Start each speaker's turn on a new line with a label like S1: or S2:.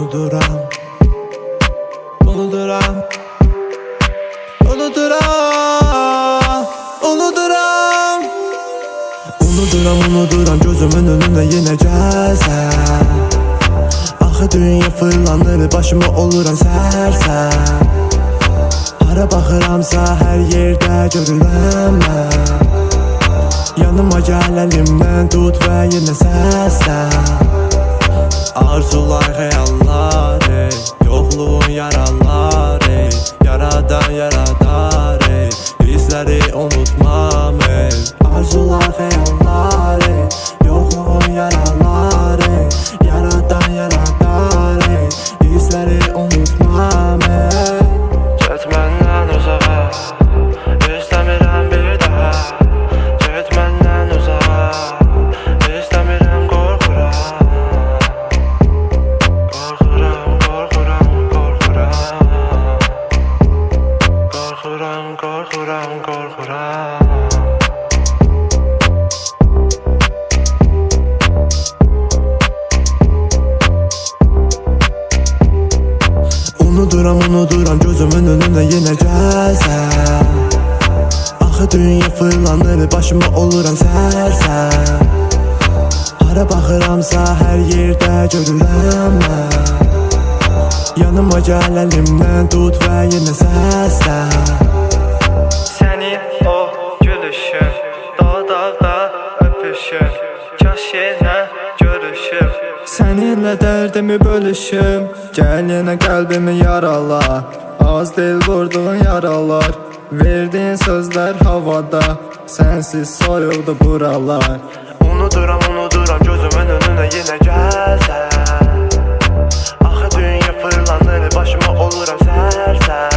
S1: unuduram, unuduram, unuduram, unuduram, unuduram, unuduram gözümün önüne yenə gəlsən. Axı dünya fırlanır, başıma oluram sərsəm. Hara baxıramsa hər yerdə görürəm mən. Yanıma gəl əlimdən tut və yenə səslən. Arzular, xəyallar, yoxluğun yaralar, yaradan yaradar, hissləri unutmam. Arzular, xəyallar, yoxluğun yaralar, yaradan yaradar, hissləri unutmam.
S2: Get məndən uzağa, istəmirəm bir daha. Get məndən uzağa, istəmirəm, qorxuram. Qorxuram, qorxuram, qorxuram. Qorxuram, qorxuram, qorxuram.
S1: Unuduram, unuduram gözümün önüne yenə gəlsən. Axı dünya fırlanır, başıma oluram sərsəm. Hara baxıramsa hər yerdə görürəm mən. Yanıma gəl əlimdən tut və yenə səslən.
S2: Sənin o gülüşün, dağda öpüşün, kaş yenə görüşüb. Səninlə dərdimi bölüşüm, gəl yenə qəlbimi yarala. Az deyil vurduğun yaralar, verdiyin sözlər havada, sənsiz soyuldu buralar.
S1: Unuduram, unuduram gözümün önüne yenə gəlsən. Axı dünya fırlanır, başıma oluram sərsəm.